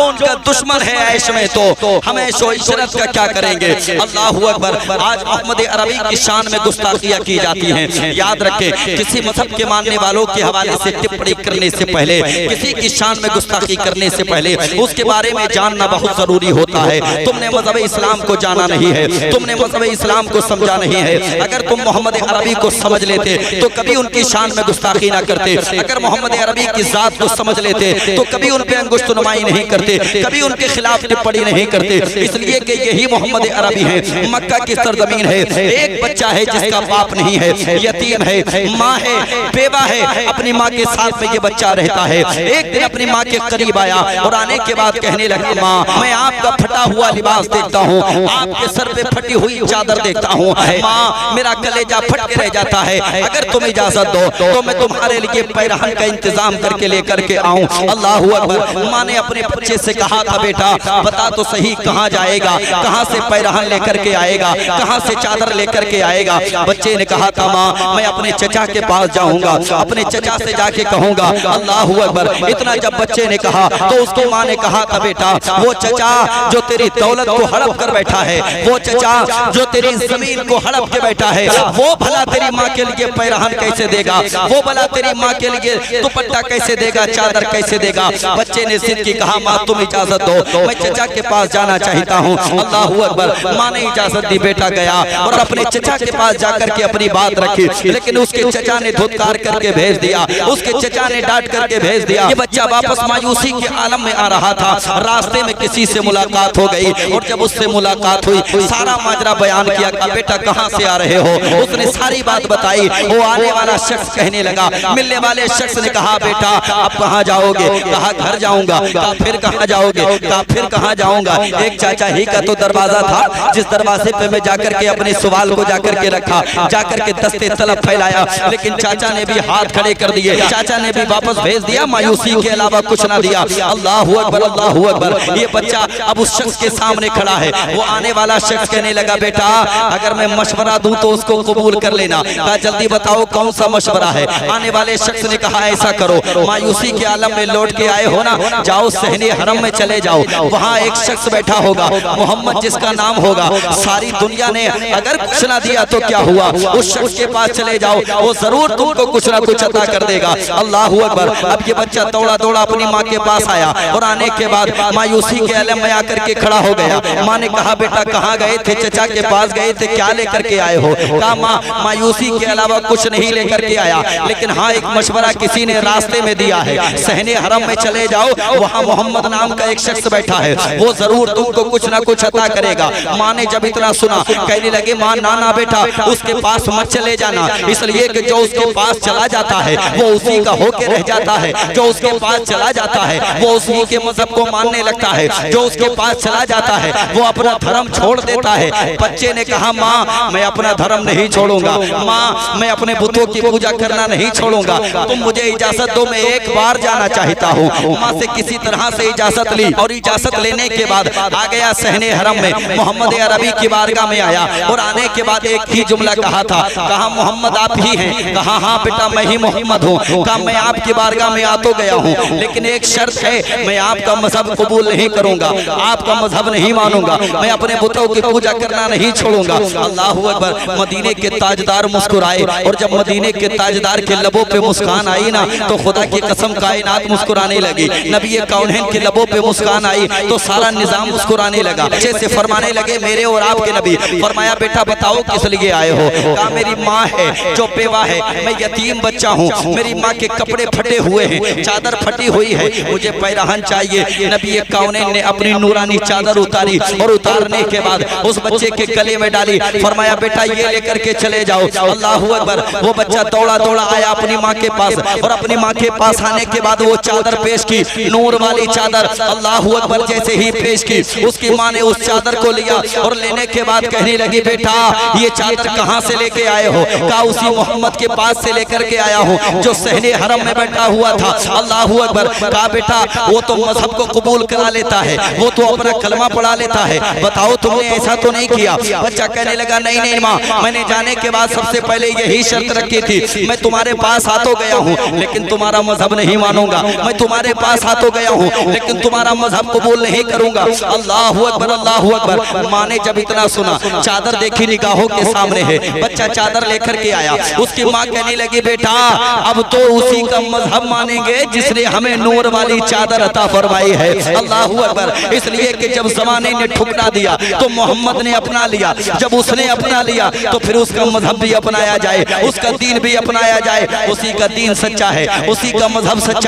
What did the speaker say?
उनका दुश्मन है ऐश में, तो हमें शो इशरत का क्या करेंगे। अल्लाहू अकबर। आज मोहम्मद अरबी की शान में गुस्ताखियां की जाती हैं। याद रखें, किसी मजहब के मानने वालों के हवाले से टिप्पणी करने से पहले, किसी की शान में गुस्ताखी करने से पहले उसके बारे में जानना बहुत जरूरी होता है। तुमने मजहब इस्लाम को जाना नहीं है, तुमने मजहब इस्लाम को समझा नहीं है। अगर तुम मोहम्मद अरबी को समझ लेते तो कभी उनकी शान में गुस्ताखी ना करते। अगर मोहम्मद अरबी की जात को समझ लेते तो कभी उन पे अंगुश्त नुमाई नहीं करते, कभी उनके खिलाफ टिप्पणी नहीं करते। इसलिए कि यही मोहम्मद अरबी है, मक्का की सरजमीन है। एक बच्चा है जिसका बाप नहीं है, यतीम है, माँ है, बेवा है, अपनी माँ के साथ में ये बच्चा रहता है। एक दिन अपनी माँ के करीब आया और आने के बाद कहने लगा, माँ मैं आपका फटा हुआ लिबास देखता हूँ, आपके सर पे फटी हुई चादर देखता हूँ, माँ मेरा कलेजा फट के रह जाता है। अगर तुम इजाजत दो तो मैं तुम्हारे लिए पैरहन का इंतजाम करके लेकर के आऊँ। अल्लाहू अकबर। माँ ने अपने बच्चे से कहा था, बेटा बता तो सही कहाँ जाएगा, कहाँ से पैरहन लेकर के आएगा, कहाँ से चादर लेकर के आएगा। बच्चे ने कहा था, माँ मैं अपने चचा के पास जाऊंगा, अपने चचा से जाके कहूंगा। अल्लाहू अकबर। इतना जब बच्चे ने कहा तो उसकी माँ ने कहा था, बेटा वो चचा जो तेरी दौलत को हड़प कर बैठा है, वो चचा जो तेरी जमीन को हड़प के बैठा है, वो भला तेरी माँ के लिए पैरहन कैसे देगा, वो भला तेरी माँ के लिए दुपट्टा कैसे देगा, चादर कैसे देगा। बच्चे ने जिद की, कहा माँ तुम इजाजत दो, मैं चचा के पास जाना चाहता हूँ। अल्लाहू अकबर। माँ ने इजाजत दी, बेटा गया और अपने चचा के पास जाकर के अपनी बात रखी। लेकिन उसके चचा ने धुतकार करके भेज दिया, उसके चचा ने डांट करके भेज दिया। ये बच्चा वापस मायूसी के आलम में आ रहा था। रास्ते में किसी से मुलाकात हो गई और जब उससे मुलाकात हुई, सारा माजरा बयान किया। बेटा कहाँ से आ रहे हो, उसने सारी बात बताई। वो आने वाला शख्स कहने लगा, मिलने वाले शख्स ने कहा, बेटा अब कहाँ जाओगे, कहा घर जाऊंगा, कहा फिर कहाँ जाओगे, कहा फिर कहाँ जाऊंगा। एक चाचा ही का तो दरवाजा था जिस दरवाजे पे मैं जाकर के अपने सवाल को जाकर के रखा, जाकर के दस्ते तलब फैलाया, लेकिन चाचा ने भी हाथ खड़े कर दिए, चाचा ने भी वापस भेज दिया, मायूसी के अलावा कुछ ना दिया। अल्लाहू अकबर, अल्लाहू अकबर। ये बच्चा अब उस शख्स के सामने खड़ा है। वो आने वाला शख्स कहने लगा, बेटा अगर मैं मशवरा दूं तो उसको कबूल कर लेना। कहा जल्दी बताओ कौन सा मशवरा है। आने वाले शख्स ने कहा, ऐसा करो, मायूसी के आलम में लौट के आए हो ना, जाओ सहने हरम में चले जाओ, वहाँ एक शख्स बैठा होगा, मोहम्मद जिसका नाम होगा। सारी दुनिया ने अगर कुछ ना दिया तो क्या हुआ, उस शख्स के पास चले जाओ, वो जरूर तुमको कुछ ना कुछ अता कर देगा। अल्लाहू अकबर। अब ये बच्चा दौड़ा दौड़ा अपनी माँ के पास आया और आने के बाद मायूसी के आलम में आकर के खड़ा हो गया। माँ ने कहा, बेटा कहाँ गए थे, चचा के पास गए थे, क्या लेकर के आए हो। कहा माँ मायूसी के अलावा कुछ नहीं लेकर के आया, लेकिन हाँ एक मशवरा किसी ने रास्ते में दिया है, सहने हरम में चले जाओ, वहाँ मोहम्मद नाम का एक शख्स बैठा है, वो जरूर तुमको कुछ ना कुछ अता करेगा। माँ ने जब इतना सुना कहने लगे, माँ ना बेटा उसके पास मत चले जाना, इसलिए कि जो उसके पास चला जाता है वो उसी का होके रह जाता है, जो उसके पास चला जाता है वो उसी के मजहब को मानने लगता है, जो उसके पास चला जाता है वो अपना धर्म छोड़ देता है। बच्चे ने कहा, माँ मैं अपना धर्म नहीं छोड़ूंगा, माँ मैं अपने बुतों की पूजा करना नहीं छोड़ूंगा, तुम मुझे इजाजत दो, मैं एक बार जाना चाहता हूँ। माँ से किसी तरह से इजाजत ली और इजाजत लेने के बाद आ गया सहने हरम में, मोहम्मद अरबी की बारगाह में आया और आने के बाद एक ही जुमला कहा था, कहा मोहम्मद आप ही हैं, कहा हाँ बेटा मैं ही मोहम्मद हूँ, कहा मैं आपकी बारगाह में आ तो गया हूँ, लेकिन एक शर्त है, मैं आपका मजहब कबूल नहीं करूंगा, आपका मजहब नहीं मानूंगा, मैं अपने बुतों की पूजा करना नहीं छोड़ूंगा। अल्लाहू अकबर। मदीने के ताजदार मुस्कुराए और जब मदीने के ताजदार के लबों पे मुस्कान आई ना तो खुदा की कसम कायनात मुस्कुराने लगी। नबी कौनैन के लबों पे मुस्कान आई तो सारा निजाम मुस्कुराने लगा। अच्छे से फरमाने लगे, मेरे और आपके नबी। फरमाया, बेटा बताओ किस लिए आए हो। कहा मेरी माँ है जो बेवा है, मैं यतीम बच्चा हूँ, मेरी माँ के कपड़े फटे हुए हैं, चादर फटी हुई है, मुझे पैरहन चाहिए। नबी कौनैन ने अपनी नूरानी चादर उतारी और उतारने के बाद उस बच्चे के गले में डाली। फरमाया, बेटा ये लेकर के चले जाओ। अल्लाहू अकबर। वो बच्चा दौड़ा दौड़ा आया अपनी माँ के पास और अपनी माँ के पास आने के बाद वो चादर पेश की, नूर वाली चादर। अल्लाहू अकबर। जैसे ही पेश की उसकी माँ ने उस चादर को लिया और लेने के बाद कहने लगी, बेटा ये चादर कहाँ से लेके आए हो। कहा उसी मोहम्मद के पास से लेकर के आया हूँ जो सहने हरम में बैठा हुआ था। अल्लाहू अकबर। कहा बेटा वो तो मजहब को कबूल करा लेता है, वो तो अपना कलमा पढ़ा लेता है, बताओ तुमने ऐसा तो नहीं किया। बच्चा कहने लगा, नहीं नहीं माँ, मैंने जाने के बाद सबसे पहले यही शर्त रखी थी, मैं तुम्हारे पास आ तो गया हूँ लेकिन तुम्हारा मजहब नहीं मानूंगा, मैं तुम्हारे पास आ तो गया हूँ लेकिन लेकिन तुम्हारा मजहब कबूल नहीं करूंगा। अल्लाह अकबर, अल्लाह अकबर। माँ ने जब इतना सुना, चादर देखी निगाहों के सामने है, बच्चा चादर लेकर के आया। उसकी माँ कहने लगी बेटा अब तो उसी का मजहब मानेंगे जिसने हमें नूर वाली चादर अता फरमाई है। अल्लाह अकबर। इसलिए कि जब जमाने ने ठुकरा दिया तो मोहम्मद ने अपना लिया, जब उसने अपना लिया तो फिर उसका मजहब भी अपनाया जाए, उसका दीन भी अपनाया जाए। उसी का दीन सच्चा है, उसी का मजहब सच्चा।